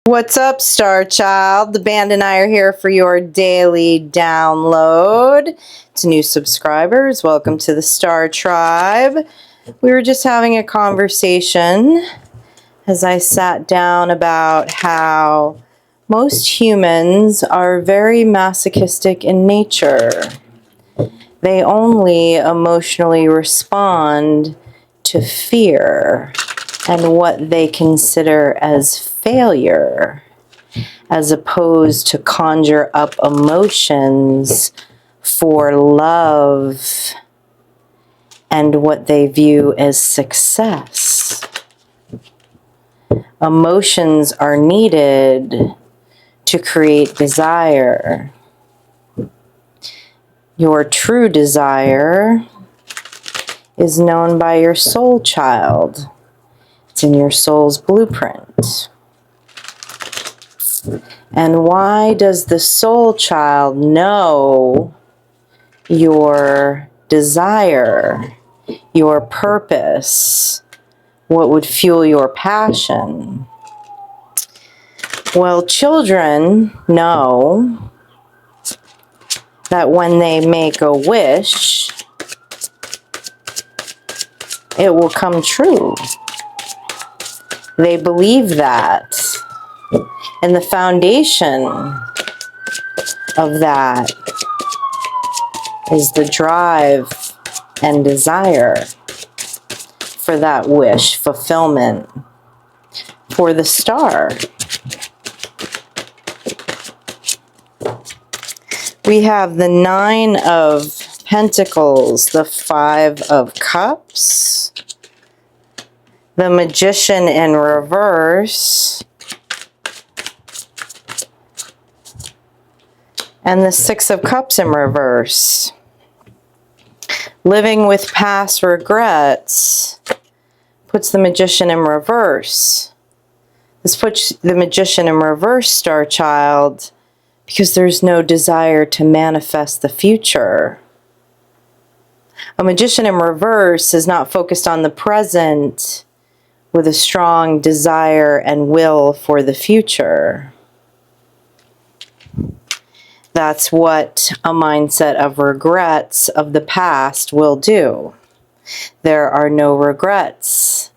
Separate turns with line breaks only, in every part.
What's up, Star Child? The band and I are here for your daily download. To new subscribers, welcome to the Star Tribe. We were just having a conversation as I sat down about how most humans are very masochistic in nature. They only emotionally respond to fear and what they consider as failure, as opposed to conjure up emotions for love and what they view as success. Emotions are needed to create desire. Your true desire is known by your soul child. It's in your soul's blueprint. And why does the soul child know your desire, your purpose, what would fuel your passion? Well, children know that when they make a wish, it will come true. They believe that. And the foundation of that is the drive and desire for that wish fulfillment, for the star. We have the 9 of Pentacles, the 5 of Cups, the Magician in reverse, and the 6 of Cups in reverse. Living with past regrets puts the Magician in reverse. This puts the Magician in reverse, Star Child, because there's no desire to manifest the future. A Magician in reverse is not focused on the present with a strong desire and will for the future. That's what a mindset of regrets of the past will do. There are no regrets.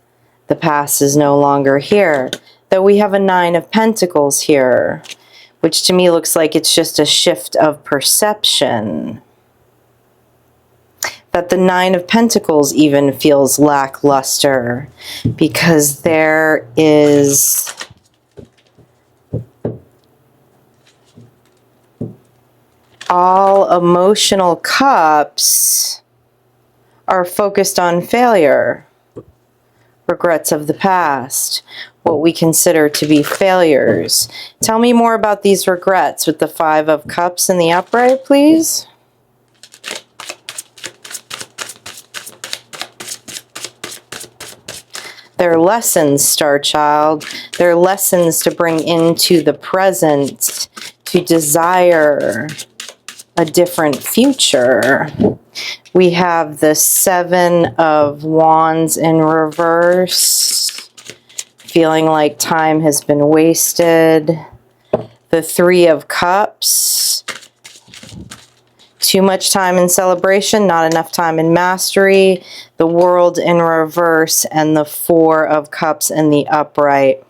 The past is no longer here. Though we have a 9 of Pentacles here, which to me looks like it's just a shift of perception. That the 9 of Pentacles even feels lackluster because there is all emotional cups are focused on failure, regrets of the past, what we consider to be failures. Tell me more about these regrets with the 5 of Cups in the upright, please. They're lessons, Star Child. They're lessons to bring into the present, to desire a different future. We have the 7 of Wands in reverse, feeling like time has been wasted. The 3 of Cups, too much time in celebration, not enough time in mastery. The World in reverse, and the 4 of Cups in the upright.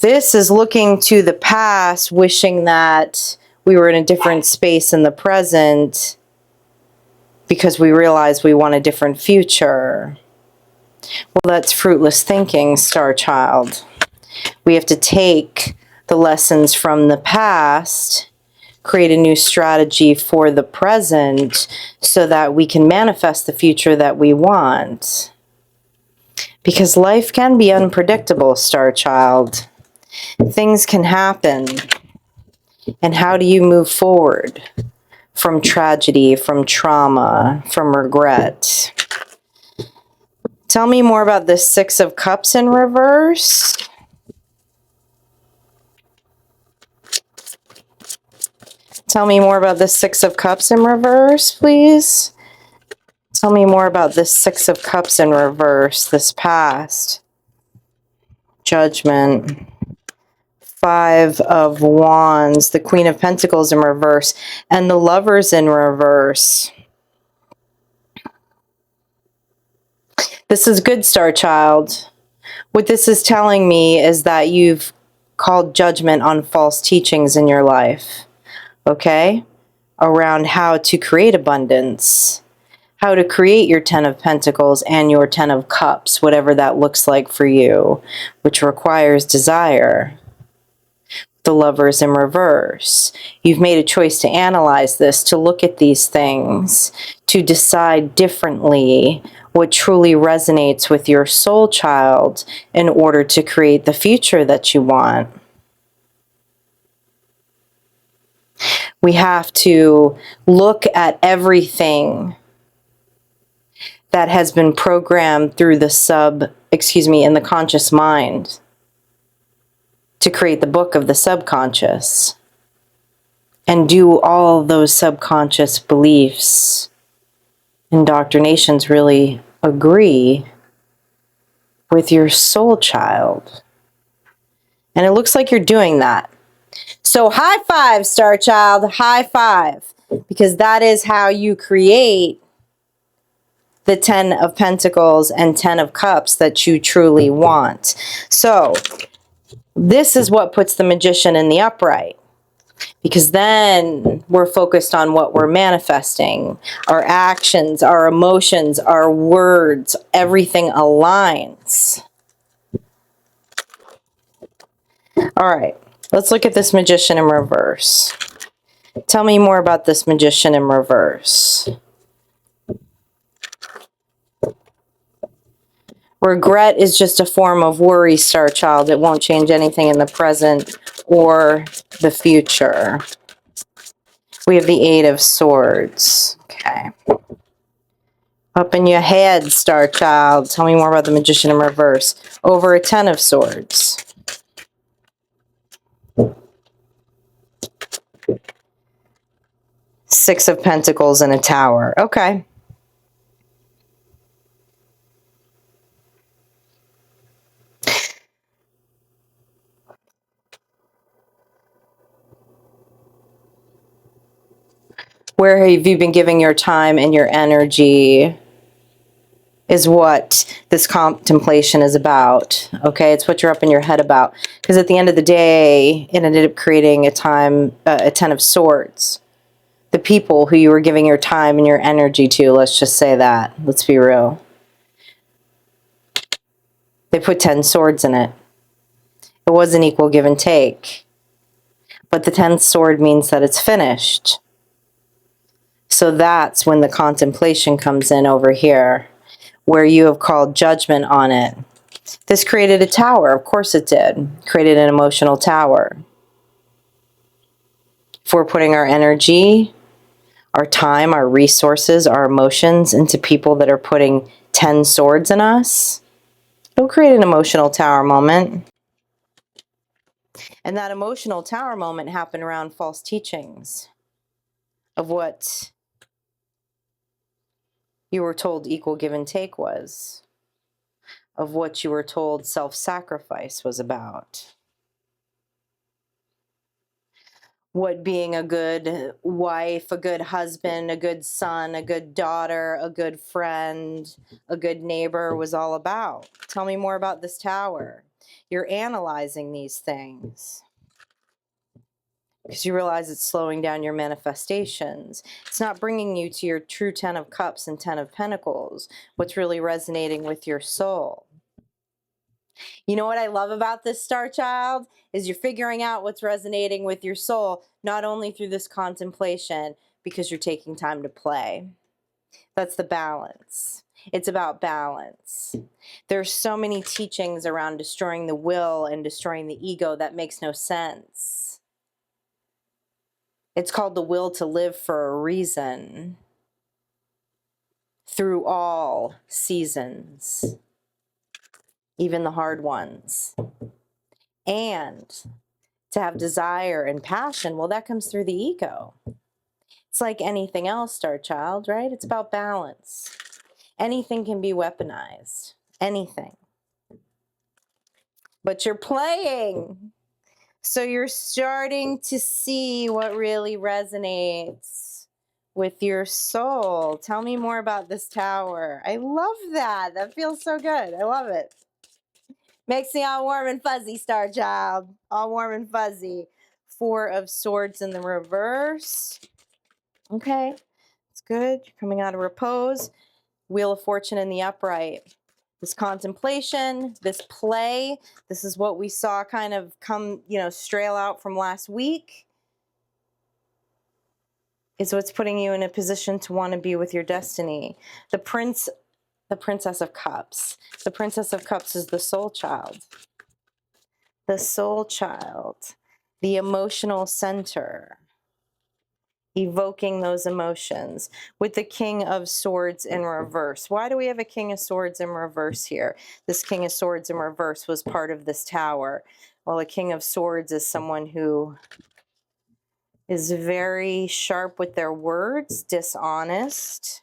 This is looking to the past, wishing that we were in a different space in the present because we realize we want a different future. Well, that's fruitless thinking, Star Child. We have to take the lessons from the past, create a new strategy for the present so that we can manifest the future that we want. Because life can be unpredictable, Star Child. Things can happen. And how do you move forward from tragedy, from trauma, from regret? Tell me more about the 6 of Cups in reverse. Tell me more about the 6 of Cups in reverse, please. Tell me more about this 6 of Cups in reverse, this past. Judgment. Five of Wands, the Queen of Pentacles in reverse, and the Lovers in reverse. This is good, Star Child. What this is telling me is that you've called judgment on false teachings in your life, okay? Around how to create abundance, how to create your Ten of Pentacles and your Ten of Cups, whatever that looks like for you, which requires desire. The Lovers in reverse. You've made a choice to analyze this, to look at these things, to decide differently what truly resonates with your soul child in order to create the future that you want. We have to look at everything that has been programmed through the in the conscious mind to create the book of the subconscious. And do all those subconscious beliefs, indoctrinations really agree with your soul child? And it looks like you're doing that. So high five, Star Child, high five. Because that is how you create the Ten of Pentacles and Ten of Cups that you truly want. So this is what puts the Magician in the upright. Because then we're focused on what we're manifesting. Our actions, our emotions, our words, everything aligns. All right, let's look at this Magician in reverse. Tell me more about this Magician in reverse. Regret is just a form of worry, Star Child. It won't change anything in the present or the future. We have the Eight of Swords. Okay. Up in your head, Star Child. Tell me more about the Magician in reverse. Over a Ten of Swords. Six of Pentacles and a Tower. Okay. Where have you been giving your time and your energy is what this contemplation is about. Okay, it's what you're up in your head about. Because at the end of the day, it ended up creating a Ten of Swords. The people who you were giving your time and your energy to, let's just say that. Let's be real. They put 10 swords in it. It was an equal give and take. But the 10th sword means that it's finished. So that's when the contemplation comes in over here, where you have called judgment on it. This created a tower. Of course it did. Created an emotional tower. If we're putting our energy, our time, our resources, our emotions into people that are putting 10 swords in us, it'll create an emotional tower moment. And that emotional tower moment happened around false teachings of what you were told equal give and take was, of what you were told self-sacrifice was about, what being a good wife, a good husband, a good son, a good daughter, a good friend, a good neighbor was all about. Tell me more about this tower. You're analyzing these things because you realize it's slowing down your manifestations. It's not bringing you to your true Ten of Cups and Ten of Pentacles, what's really resonating with your soul. You know what I love about this, Star Child, is you're figuring out what's resonating with your soul, not only through this contemplation, because you're taking time to play. That's the balance. It's about balance. There's so many teachings around destroying the will and destroying the ego that makes no sense. It's called the will to live for a reason. Through all seasons, even the hard ones. And to have desire and passion, well, that comes through the ego. It's like anything else, Star Child, right? It's about balance. Anything can be weaponized. Anything. but you're playing. So you're starting to see what really resonates with your soul. Tell me more about this tower. I love that. That feels so good. I love it. Makes me all warm and fuzzy, Star Child. All warm and fuzzy. Four of Swords in the reverse. Okay, it's good. You're coming out of repose. Wheel of Fortune in the upright. This contemplation, this play, this is what we saw kind of come, strail out from last week, is what's putting you in a position to want to be with your destiny. The Princess of Cups. The Princess of Cups is the soul child. The soul child. The emotional center. Evoking those emotions with the King of Swords in reverse. Why do we have a King of Swords in reverse here? This King of Swords in reverse was part of this tower. Well, a King of Swords is someone who is very sharp with their words, dishonest,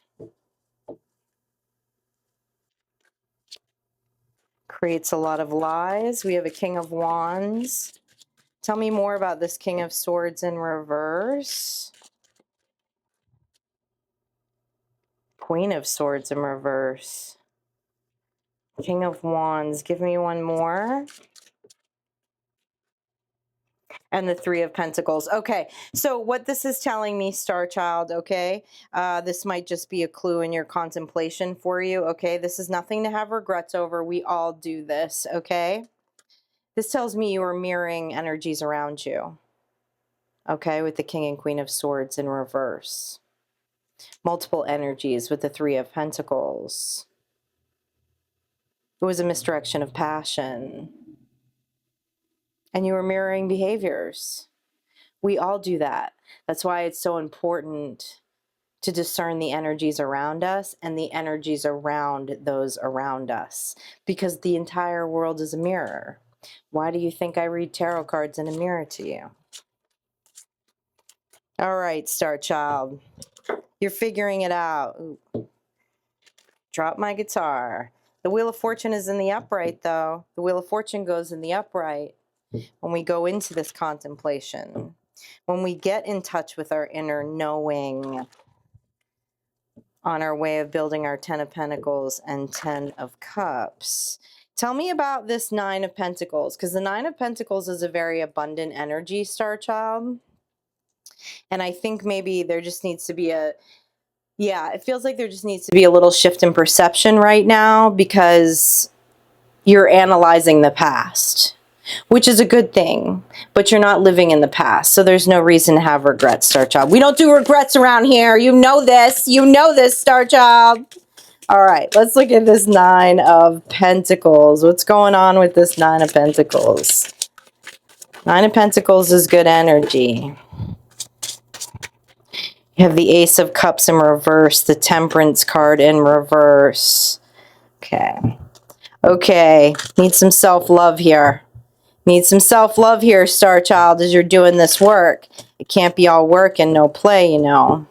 creates a lot of lies. We have a King of Wands. Tell me more about this King of Swords in reverse. Queen of Swords in reverse. King of Wands. Give me one more. And the Three of Pentacles. Okay, so what this is telling me, Star Child, okay, this might just be a clue in your contemplation for you, okay? This is nothing to have regrets over. We all do this, okay? This tells me you are mirroring energies around you, okay, with the King and Queen of Swords in reverse. Multiple energies with the Three of Pentacles. It was a misdirection of passion. And you were mirroring behaviors. We all do that. That's why it's so important to discern the energies around us and the energies around those around us, because the entire world is a mirror. Why do you think I read tarot cards in a mirror to you? All right, Star Child. You're figuring it out. Ooh. Drop my guitar. The Wheel of Fortune is in the upright, though. The Wheel of Fortune goes in the upright when we go into this contemplation. When we get in touch with our inner knowing on our way of building our 10 of Pentacles and 10 of Cups. Tell me about this 9 of Pentacles, because the 9 of Pentacles is a very abundant energy, Star Child. And I think maybe there just needs to be it feels like there just needs to be a little shift in perception right now, because you're analyzing the past, which is a good thing, but you're not living in the past. So there's no reason to have regrets, Star Child. We don't do regrets around here. You know this. You know this, Star Child. All right, let's look at this 9 of Pentacles. What's going on with this 9 of Pentacles? 9 of Pentacles is good energy. You have the Ace of Cups in reverse, the Temperance card in reverse. Okay. Okay, need some self-love here. Need some self-love here, Star Child, as you're doing this work. It can't be all work and no play, you know.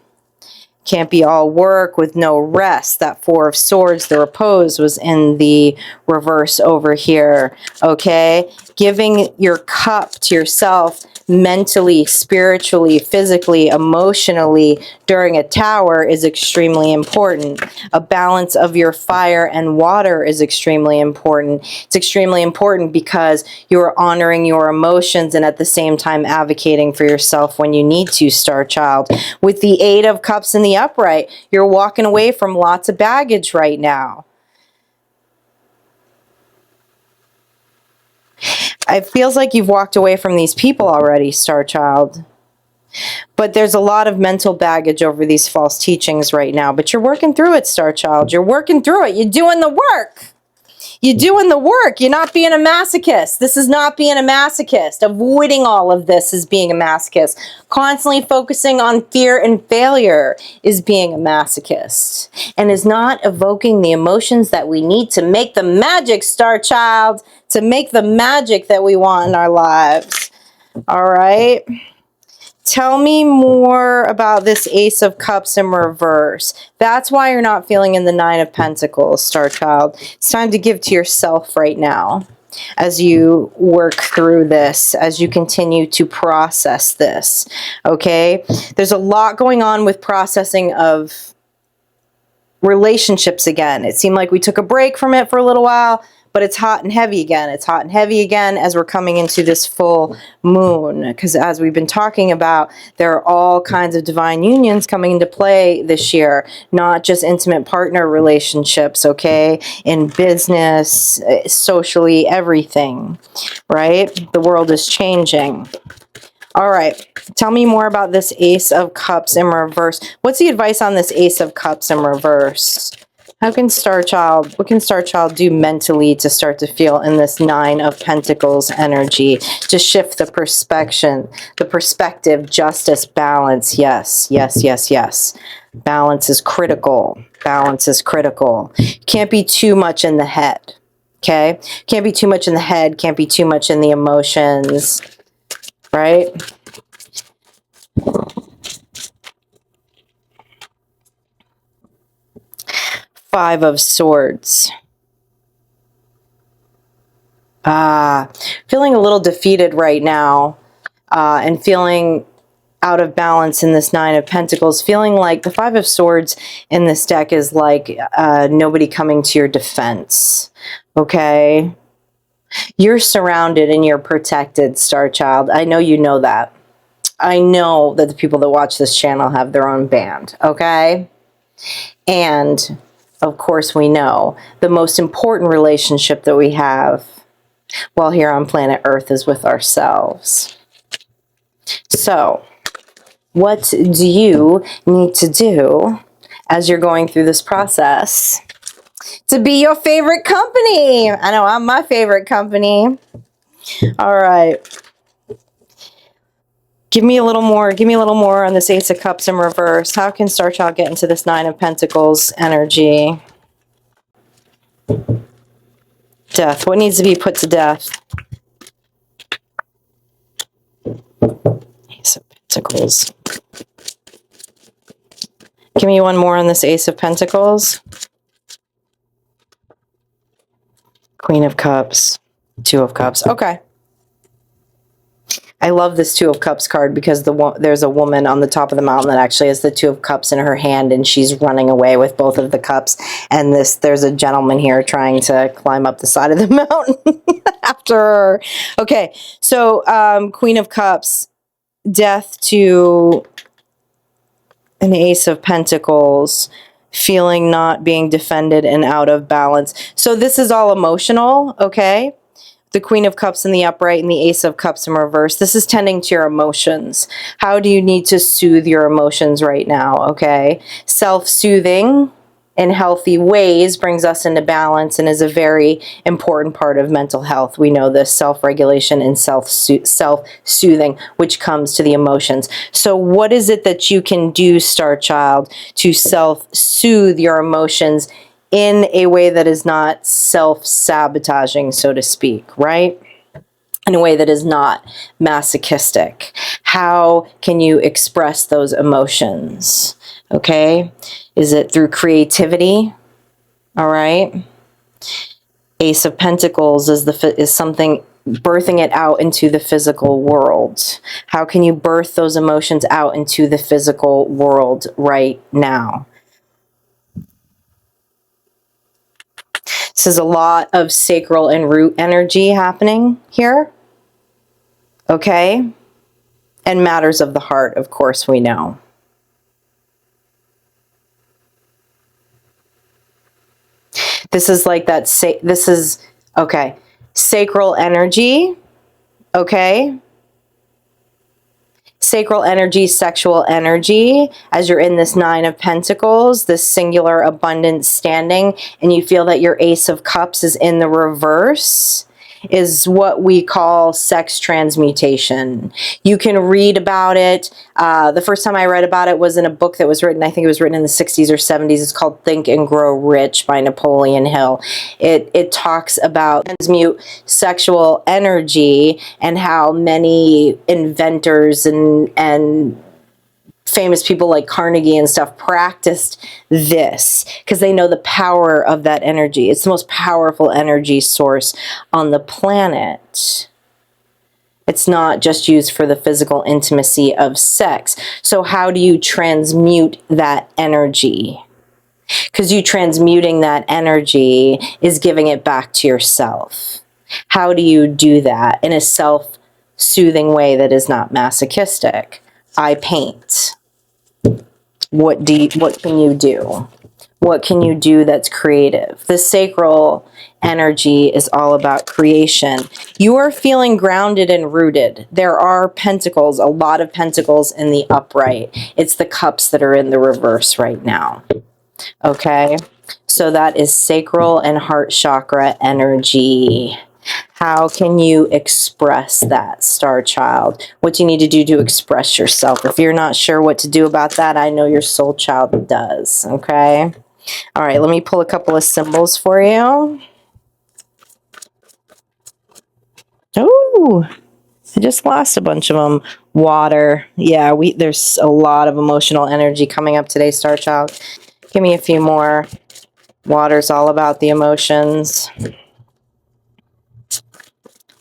Can't be all work with no rest. That Four of Swords, the repose, was in the reverse over here, okay? Giving your cup to yourself mentally, spiritually, physically, emotionally during a tower is extremely important. A balance of your fire and water is extremely important. It's extremely important because you're honoring your emotions and at the same time advocating for yourself when you need to, Star Child. With the 8 of Cups in the upright, you're walking away from lots of baggage right now. It feels like you've walked away from these people already, Star Child. But there's a lot of mental baggage over these false teachings right now. But you're working through it, Star Child. You're working through it. You're doing the work. You're doing the work. You're not being a masochist. This is not being a masochist. Avoiding all of this is being a masochist. Constantly focusing on fear and failure is being a masochist. And is not evoking the emotions that we need to make the magic, Star Child. To make the magic that we want in our lives. All right? Tell me more about this Ace of Cups in reverse. That's why you're not feeling in the 9 of Pentacles, Star Child. It's time to give to yourself right now. as you work through this, as you continue to process this, okay? There's a lot going on with processing of relationships again. It seemed like we took a break from it for a little while, but it's hot and heavy again. It's hot and heavy again as we're coming into this full moon. Because as we've been talking about, there are all kinds of divine unions coming into play this year. Not just intimate partner relationships, okay? In business, socially, everything, right? The world is changing. All right. Tell me more about this Ace of Cups in reverse. What's the advice on this Ace of Cups in reverse? What can Star Child do mentally to start to feel in this Nine of Pentacles energy? To shift the perspective, justice, balance. Yes, yes, yes, yes. Balance is critical. Balance is critical. Can't be too much in the head. Okay? Can't be too much in the head. Can't be too much in the emotions. Right? Five of Swords. Feeling a little defeated right now, and feeling out of balance in this Nine of Pentacles. Feeling like the Five of Swords in this deck is like nobody coming to your defense. Okay? You're surrounded and you're protected, Star Child. I know you know that. I know that the people that watch this channel have their own band. Okay? And of course, we know the most important relationship that we have while here on planet Earth is with ourselves. So, what do you need to do as you're going through this process to be your favorite company? I know I'm my favorite company. All right. Give me a little more on this Ace of Cups in reverse. How can Star Child get into this Nine of Pentacles energy? Death. What needs to be put to death? Ace of Pentacles. Give me one more on this Ace of Pentacles. Queen of Cups. Two of Cups. Okay. I love this Two of Cups card because there's a woman on the top of the mountain that actually has the Two of Cups in her hand and she's running away with both of the cups. And there's a gentleman here trying to climb up the side of the mountain after her. Okay, so Queen of Cups, death to an Ace of Pentacles, feeling not being defended and out of balance. So this is all emotional, okay? The Queen of Cups in the upright and the Ace of Cups in reverse. This is tending to your emotions. How do you need to soothe your emotions right now, okay? Self-soothing in healthy ways brings us into balance and is a very important part of mental health. We know this, self-regulation and self-soothing, which comes to the emotions. So what is it that you can do, Star Child, to self-soothe your emotions in a way that is not self-sabotaging, so to speak, right? In a way that is not masochistic. How can you express those emotions? Okay? Is it through creativity? All right? Ace of Pentacles is something birthing it out into the physical world. How can you birth those emotions out into the physical world right now? This is a lot of sacral and root energy happening here. Okay? And matters of the heart, of course, we know. This is like that, okay. Sacral energy, okay? Sacral energy, sexual energy, as you're in this Nine of Pentacles, this singular abundance standing, and you feel that your Ace of Cups is in the reverse, is what we call sex transmutation. You can read about it. The first time I read about it was in a book that was written, I think it was written in the 60s or 70s. It's called Think and Grow Rich by Napoleon Hill. It talks about transmute sexual energy and how many inventors and famous people like Carnegie and stuff practiced this because they know the power of that energy. It's the most powerful energy source on the planet. It's not just used for the physical intimacy of sex. So how do you transmute that energy? Because you transmuting that energy is giving it back to yourself. How do you do that in a self-soothing way that is not masochistic? I paint. What can you do? What can you do that's creative? The sacral energy is all about creation. You are feeling grounded and rooted. There are pentacles, a lot of pentacles in the upright. It's the cups that are in the reverse right now. Okay? So that is sacral and heart chakra energy. How can you express that, Star Child? What do you need to do to express yourself? If you're not sure what to do about that, I know your soul child does. Okay? All right, let me pull a couple of symbols for you. Oh, I just lost a bunch of them. Water. Yeah, there's a lot of emotional energy coming up today, Star Child. Give me a few more. Water's all about the emotions.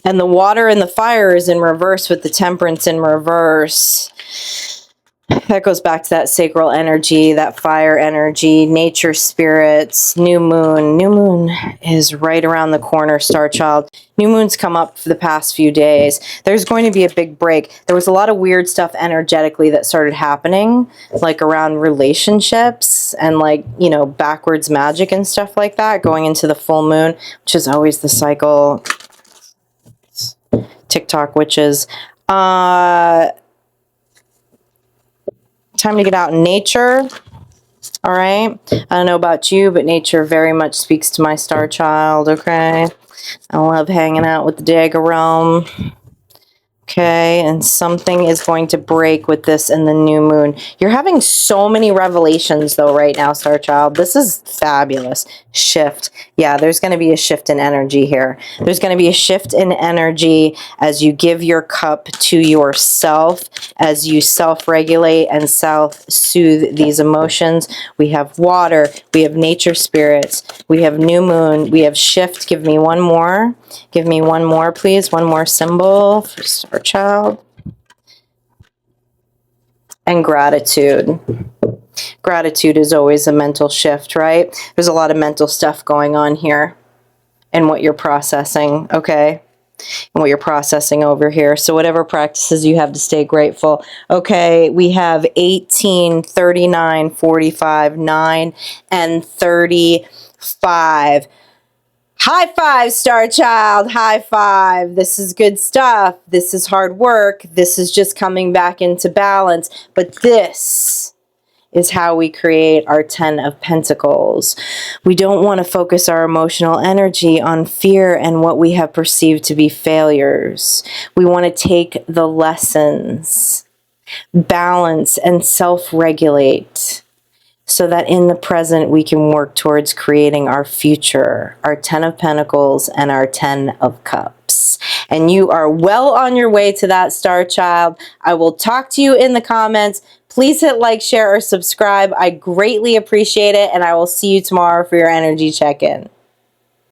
And the water and the fire is in reverse with the temperance in reverse. That goes back to that sacral energy, that fire energy, nature spirits, new moon. New moon is right around the corner, Star Child. New moon's come up for the past few days. There's going to be a big break. There was a lot of weird stuff energetically that started happening, like around relationships and like, you know, backwards magic and stuff like that, going into the full moon, which is always the cycle. TikTok witches. Time to get out in nature. All right. I don't know about you, but nature very much speaks to my Star Child. Okay. I love hanging out with the Dagger Realm. Okay, and something is going to break with this in the new moon. You're having so many revelations, though, right now, Star Child. This is fabulous. Shift. Yeah, there's going to be a shift in energy here. There's going to be a shift in energy as you give your cup to yourself, as you self-regulate and self-soothe these emotions. We have water. We have nature spirits. We have new moon. We have shift. Give me one more. Give me one more, please. One more symbol for Star Child. And gratitude. Gratitude is always a mental shift, right? There's a lot of mental stuff going on here and what you're processing, okay? And what you're processing over here. So whatever practices you have to stay grateful. Okay, we have 18, 39, 45, 9, and 35. High five, Star Child. High five. This is good stuff. This is hard work. This is just coming back into balance. But this is how we create our 10 of Pentacles. We don't want to focus our emotional energy on fear and what we have perceived to be failures. We want to take the lessons, balance, and self-regulate, so that in the present we can work towards creating our future, our 10 of Pentacles and our 10 of Cups. And you are well on your way to that, Star Child. I will talk to you in the comments. Please hit like, share, or subscribe. I greatly appreciate it, and I will see you tomorrow for your energy check-in.